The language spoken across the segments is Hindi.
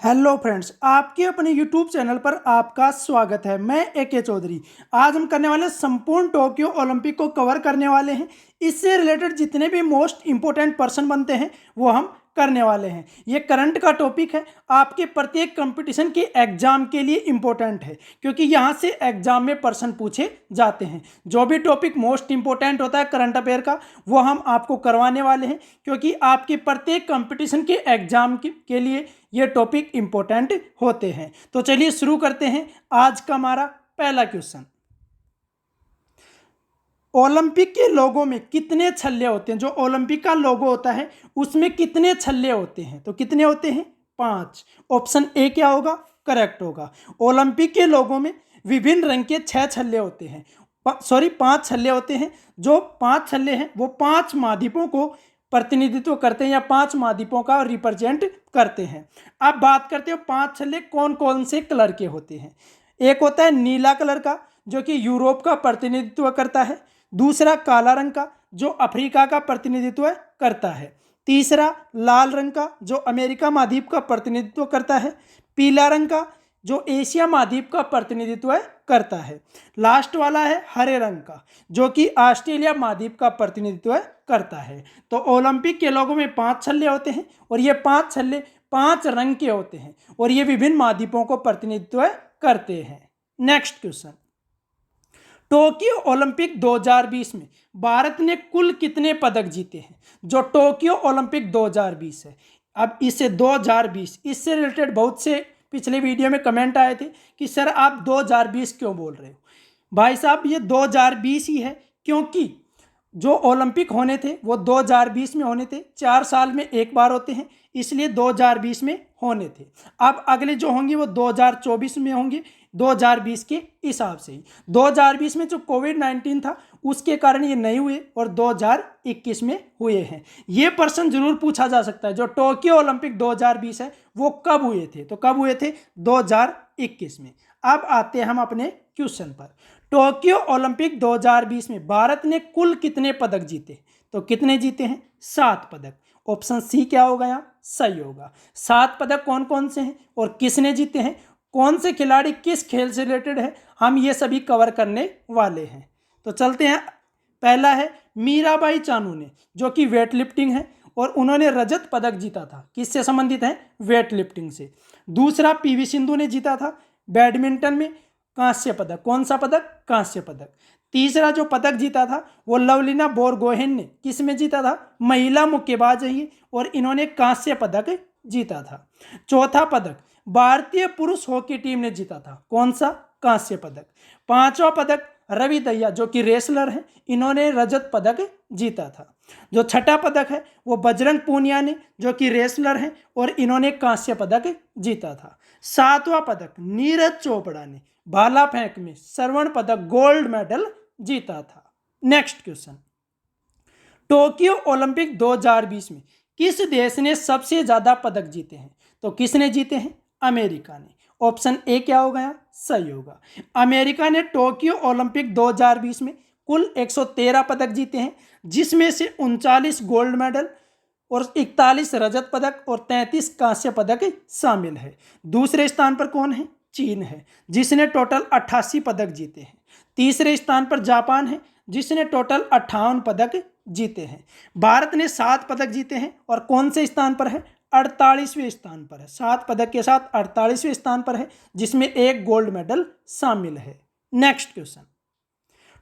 हेलो फ्रेंड्स, आपके अपने यूट्यूब चैनल पर आपका स्वागत है। मैं AK चौधरी। आज हम करने वाले संपूर्ण टोक्यो ओलंपिक को कवर करने वाले हैं। इससे रिलेटेड जितने भी मोस्ट इंपोर्टेंट पर्सन बनते हैं वो हम करने वाले हैं। ये करंट का टॉपिक है, आपके प्रत्येक कंपटीशन के एग्जाम के लिए इंपॉर्टेंट है क्योंकि यहाँ से एग्जाम में पर्सन पूछे जाते हैं। जो भी टॉपिक मोस्ट इंपॉर्टेंट होता है करंट अफेयर का वो हम आपको करवाने वाले हैं क्योंकि आपके प्रत्येक कंपटीशन के एग्जाम के लिए ये टॉपिक इंपॉर्टेंट होते हैं। तो चलिए शुरू करते हैं। आज का हमारा पहला क्वेश्चन, ओलंपिक के लोगो में कितने छल्ले होते हैं? जो ओलंपिक का लोगो होता है उसमें कितने छल्ले होते हैं? तो कितने होते हैं? 5। ऑप्शन ए क्या होगा? करेक्ट होगा। ओलंपिक के लोगो में विभिन्न रंग के 6 छल्ले होते हैं, 5 छल्ले होते हैं। जो 5 छल्ले हैं वो 5 महाद्वीपों को प्रतिनिधित्व करते हैं या 5 महाद्वीपों का रिप्रेजेंट करते हैं। अब बात करते हो 5 छल्ले कौन कौन से कलर के होते हैं। एक होता है नीला कलर का जो कि यूरोप का प्रतिनिधित्व करता है। दूसरा काला रंग का जो अफ्रीका का प्रतिनिधित्व करता है। तीसरा लाल रंग का जो अमेरिका महाद्वीप का प्रतिनिधित्व करता है। पीला रंग का जो एशिया महाद्वीप का प्रतिनिधित्व करता है। लास्ट वाला है हरे रंग का जो कि ऑस्ट्रेलिया महाद्वीप का प्रतिनिधित्व करता है। तो ओलंपिक के लोगों में 5 छल्ले होते हैं और ये 5 छल्ले 5 रंग के होते हैं और ये विभिन्न महाद्वीपों को प्रतिनिधित्व करते हैं। नेक्स्ट क्वेश्चन, टोक्यो ओलंपिक 2020 में भारत ने कुल कितने पदक जीते हैं? जो टोक्यो ओलंपिक 2020 है, अब इससे 2020 इससे रिलेटेड बहुत से पिछले वीडियो में कमेंट आए थे कि सर आप 2020 क्यों बोल रहे हो? भाई साहब ये 2020 ही है क्योंकि जो ओलंपिक होने थे वो 2020 में होने थे। 4 साल में एक बार होते हैं इसलिए 2020 में होने थे। अब अगले जो होंगे वो 2024 में होंगे 2020 के हिसाब से ही। 2020 में जो कोविड-19 था उसके कारण ये नहीं हुए और 2021 में हुए हैं। ये प्रश्न जरूर पूछा जा सकता है जो टोक्यो ओलंपिक 2020 है वो कब हुए थे? तो कब हुए थे? 2021 में। अब आते हैं हम अपने क्वेश्चन पर। टोक्यो ओलंपिक 2020 में भारत ने कुल कितने पदक जीते? तो कितने जीते हैं? 7 पदक। ऑप्शन सी क्या होगा? यहाँ सही होगा। 7 पदक कौन कौन से हैं और किसने जीते हैं? कौन से खिलाड़ी किस खेल से रिलेटेड है? हम ये सभी कवर करने वाले हैं। तो चलते हैं। पहला है मीराबाई चानू ने जो कि वेट लिफ्टिंग है और उन्होंने रजत पदक जीता था। किससे संबंधित है? वेट लिफ्टिंग से। दूसरा PV सिंधु ने जीता था बैडमिंटन में कांस्य पदक। कौन सा पदक? कांस्य पदक। तीसरा जो पदक जीता था वो लवलीना बोरगोहेन ने किस में जीता था? महिला मुक्केबाज है और इन्होंने कांस्य पदक जीता था। चौथा पदक भारतीय पुरुष हॉकी टीम ने जीता था। कौन सा? कांस्य पदक। पांचवा पदक रवि दहिया जो कि रेसलर हैं, इन्होंने रजत पदक जीता था। जो छठा पदक है वो बजरंग पूनिया ने जो कि रेसलर हैं और इन्होंने कांस्य पदक जीता था। सातवां पदक नीरज चोपड़ा ने भाला फेंक में स्वर्ण पदक गोल्ड मेडल जीता था। नेक्स्ट क्वेश्चन, टोक्यो ओलंपिक 2020 में किस देश ने सबसे ज्यादा पदक जीते हैं? तो किसने जीते हैं? अमेरिका ने। ऑप्शन ए क्या होगा? सही होगा। अमेरिका ने टोक्यो ओलंपिक 2020 में कुल 113 पदक जीते हैं जिसमें से 39 गोल्ड मेडल और 41 रजत पदक और 33 कांस्य पदक शामिल है। दूसरे स्थान पर कौन है? चीन है जिसने टोटल 88 पदक जीते हैं। तीसरे स्थान पर जापान है जिसने टोटल 58 पदक जीते हैं। भारत ने 7 पदक जीते हैं और कौन से स्थान पर है? 48वें स्थान पर है। 7 पदक के साथ 48वें स्थान पर है जिसमें 1 गोल्ड मेडल शामिल है। नेक्स्ट क्वेश्चन,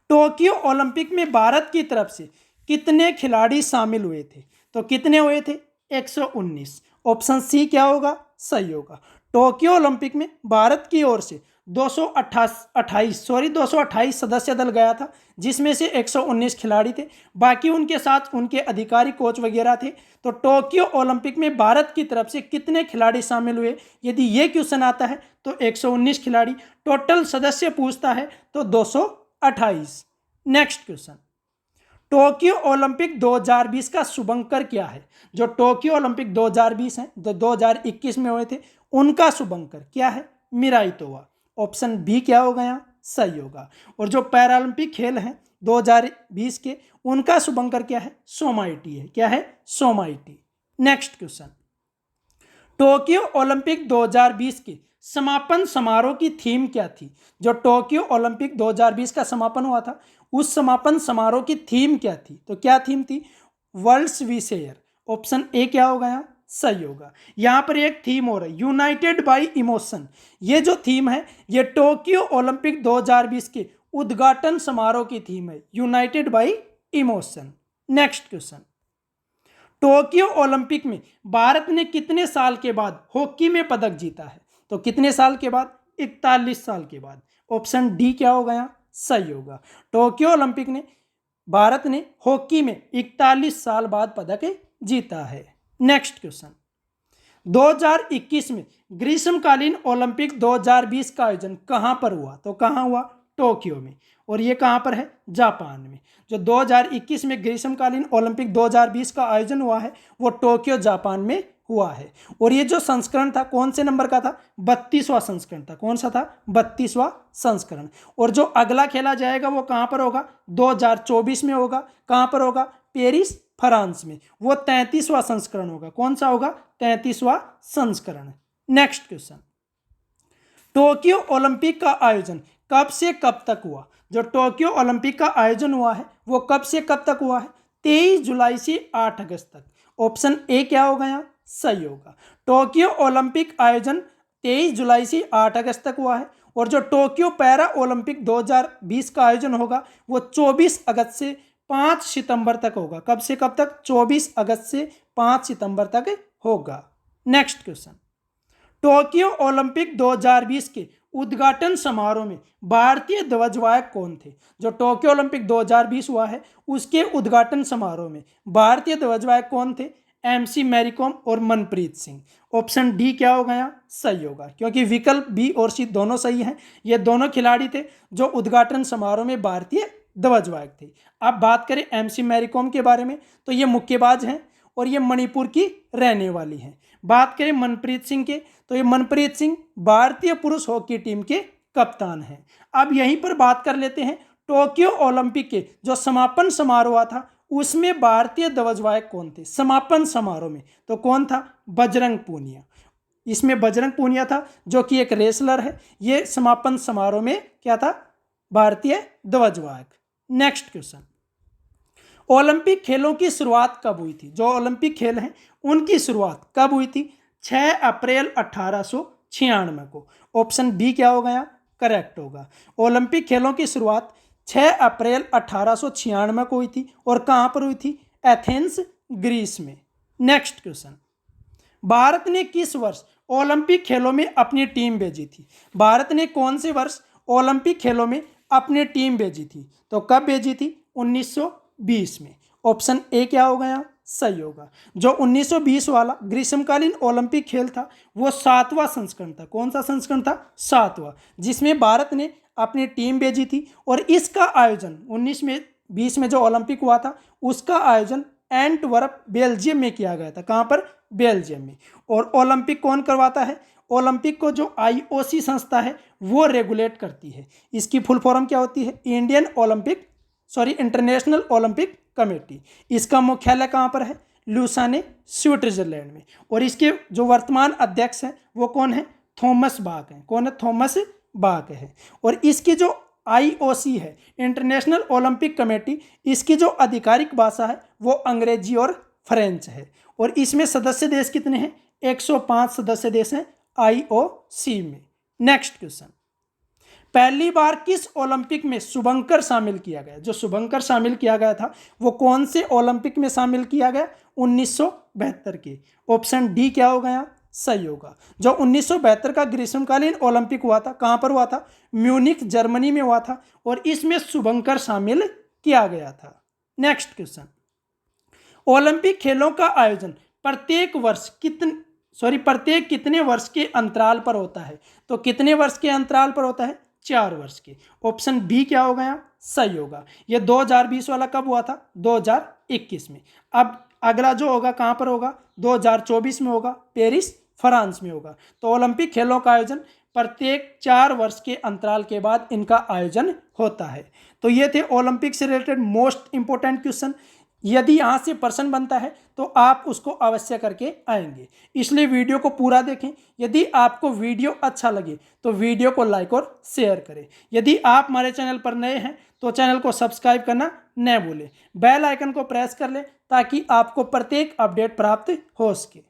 टोक्यो ओलंपिक में भारत की तरफ से कितने खिलाड़ी शामिल हुए थे? तो कितने हुए थे? 119। ऑप्शन सी क्या होगा? सही होगा। टोक्यो ओलंपिक में भारत की ओर से 228 सदस्य दल गया था जिसमें से 119 खिलाड़ी थे। बाकी उनके साथ उनके अधिकारी कोच वगैरह थे। तो टोक्यो ओलंपिक में भारत की तरफ से कितने खिलाड़ी शामिल हुए? यदि ये क्वेश्चन आता है तो 119 खिलाड़ी। टोटल सदस्य पूछता है तो 228। नेक्स्ट क्वेश्चन, टोक्यो ओलंपिक 2020 का शुभंकर क्या है? जो टोक्यो ओलंपिक 2020 है जो 2021 में हुए थे उनका शुभंकर क्या है? मिराई तोवा। ऑप्शन बी क्या होगा? यहाँ सही होगा। और जो पैरालंपिक खेल हैं 2020 के उनका शुभंकर क्या है? सोमाइटी है। क्या है? सोमाइटी। नेक्स्ट क्वेश्चन, टोक्यो ओलंपिक 2020 के समापन समारोह की थीम क्या थी? जो टोक्यो ओलंपिक 2020 का समापन हुआ था, उस समापन समारोह की थीम क्या थी? तो क्या थीम थी? Worlds we share. Option A क्या होगा यहाँ? सही होगा। यहां पर एक थीम हो रहा है, यूनाइटेड बाय इमोशन। ये जो थीम है, ये टोक्यो ओलंपिक 2020 के उद्घाटन समारोह की थीम है, United bye emotion. Next question, Tokyo Olympic में भारत ने कितने साल के बाद हॉकी में पदक जीता है? तो कितने साल के बाद? 41 साल के बाद। ऑप्शन डी क्या होगा यहाँ? सही होगा। टोक्यो ओलंपिक ने भारत ने हॉकी में 41 साल बाद पदक जीता है। नेक्स्ट क्वेश्चन, 2021 में ग्रीष्मकालीन ओलंपिक 2020 का आयोजन कहां पर हुआ? तो कहां हुआ? टोक्यो में। और ये कहां पर है? जापान में। जो 2021 में ग्रीष्मकालीन ओलंपिक 2020 का आयोजन हुआ है, वो टोक्यो जापान में हुआ है। और ये जो संस्करण था, कौन से नंबर का था? 32वां संस्करण था। कौन सा था? 32वां संस्करण। और जो अगला खेला जाएगा वो कहां पर होगा? 2024 में होगा। कहां पर होगा? पेरिस, फ्रांस में। वो 33वां संस्करण होगा। कौन सा होगा? 33वां संस्करण। नेक्स्ट क्वेश्चन, टोक्यो ओलंपिक का आयोजन कब से कब तक हुआ? जो टोक्यो ओलंपिक का आयोजन हुआ है, वो कब से कब तक हुआ है? 23 जुलाई से 8 अगस्त तक। ऑप्शन ए क्या होगा यहाँ? सही होगा। टोक्यो ओलंपिक आयोजन 23 जुलाई से 8 अगस्त तक हुआ है। और जो टोक्यो पैरा ओलंपिक 2020 का आयोजन होगा, वो 24 अगस्त से 5 सितंबर तक होगा। कब से कब तक? 24 अगस्त से 5 सितंबर तक होगा। नेक्स्ट क्वेश्चन, टोक्यो ओलंपिक 2020 के उद्घाटन समारोह में भारतीय ध्वजवाहक कौन थे? जो टोक्यो ओलंपिक 2020 हुआ है, उसके उद्घाटन समारोह में भारतीय ध्वजवाहक कौन थे? एमसी मैरीकॉम और मनप्रीत सिंह। ऑप्शन डी क्या होगा यहाँ? सही होगा, क्योंकि विकल्प बी और सी दोनों सही हैं। ये दोनों खिलाड़ी थे जो उद्घाटन समारोह में भारतीय ध्वजवाहक थे। अब बात करें एमसी मैरीकॉम के बारे में, तो ये मुक्केबाज हैं और ये मणिपुर की रहने वाली हैं। बात करें मनप्रीत सिंह के, तो ये मनप्रीत सिंह भारतीय पुरुष हॉकी टीम के कप्तान हैं। अब यहीं पर बात कर लेते हैं, टोक्यो ओलंपिक के जो समापन समारोह था, उसमें भारतीय ध्वजवाहक कौन थे समापन समारोह में? तो कौन था? बजरंग पूनिया। इसमें बजरंग पूनिया था, जो कि एक रेसलर है। ये समापन समारोह में क्या था? भारतीय ध्वजवाहक। नेक्स्ट क्वेश्चन, ओलंपिक खेलों की शुरुआत कब हुई थी? जो ओलंपिक खेल हैं, उनकी शुरुआत कब हुई थी? 6 अप्रैल 1896 को। ऑप्शन बी क्या होगा यहाँ? करेक्ट होगा। ओलंपिक खेलों की शुरुआत 6 अप्रैल 1896 को हुई थी। और कहाँ पर हुई थी? एथेंस, ग्रीस में। नेक्स्ट क्वेश्चन, भारत ने किस वर्ष ओलंपिक खेलों में अपनी टीम भेजी थी? भारत ने कौन से वर्ष ओलंपिक खेलों में अपनी टीम भेजी थी? तो कब भेजी थी? 1920 में। ऑप्शन ए क्या होगा यहाँ? सही होगा। जो 1920 वाला ग्रीष्मकालीन ओलंपिक खेल था, वो 7वां संस्करण था। कौन सा संस्करण था? 7वां, जिसमें भारत ने अपनी टीम भेजी थी। और इसका आयोजन 1920 में जो ओलंपिक हुआ था, उसका आयोजन एंटवर्प, बेल्जियम में किया गया था। कहाँ पर? बेल्जियम में। और ओलंपिक कौन करवाता है? ओलंपिक को जो आईओसी संस्था है, वो रेगुलेट करती है। इसकी फुल फॉर्म क्या होती है? International Olympic committee. इसका मुख्यालय कहाँ पर है? लुसाने, स्विट्जरलैंड में। और इसके जो वर्तमान अध्यक्ष हैं, वो कौन है? थॉमस बाक हैं। कौन है? थॉमस बाक है। और इसकी जो आईओसी है, इंटरनेशनल ओलंपिक कमेटी, इसकी जो आधिकारिक भाषा है, वो अंग्रेजी और फ्रेंच है। और इसमें सदस्य देश कितने हैं? 105 सदस्य देश हैं आईओसी में। नेक्स्ट क्वेश्चन, पहली बार किस ओलंपिक में शुभंकर शामिल किया गया? जो शुभंकर शामिल किया गया था, वो कौन से ओलंपिक में शामिल किया गया? 1972 के। ऑप्शन डी क्या होगा यहाँ? सही होगा। जो 1972 का ग्रीष्मकालीन ओलंपिक हुआ था, कहाँ पर हुआ था? म्यूनिख, जर्मनी में हुआ था। और इसमें शुभंकर शामिल किया गया था। नेक्स्ट क्वेश्चन, ओलंपिक खेलों का आयोजन प्रत्येक कितने वर्ष के अंतराल पर होता है? तो कितने वर्ष के अंतराल पर होता है? 4 वर्ष के। ऑप्शन बी क्या होगा यहाँ? सही होगा। ये 2020 वाला कब हुआ था? 2021 में। अब अगला जो होगा कहाँ पर होगा? 2024 में होगा, पेरिस, फ्रांस में होगा। तो ओलंपिक खेलों का आयोजन प्रत्येक 4 वर्ष के अंतराल के बाद इनका आयोजन होता है। तो ये थे ओलंपिक से रिलेटेड मोस्ट इंपोर्टेंट क्वेश्चन। यदि यहाँ से प्रश्न बनता है तो आप उसको अवश्य करके आएंगे। इसलिए वीडियो को पूरा देखें। यदि आपको वीडियो अच्छा लगे तो वीडियो को लाइक और शेयर करें। यदि आप हमारे चैनल पर नए हैं तो चैनल को सब्सक्राइब करना न भूलें। बेल आइकन को प्रेस कर लें ताकि आपको प्रत्येक अपडेट प्राप्त हो सके।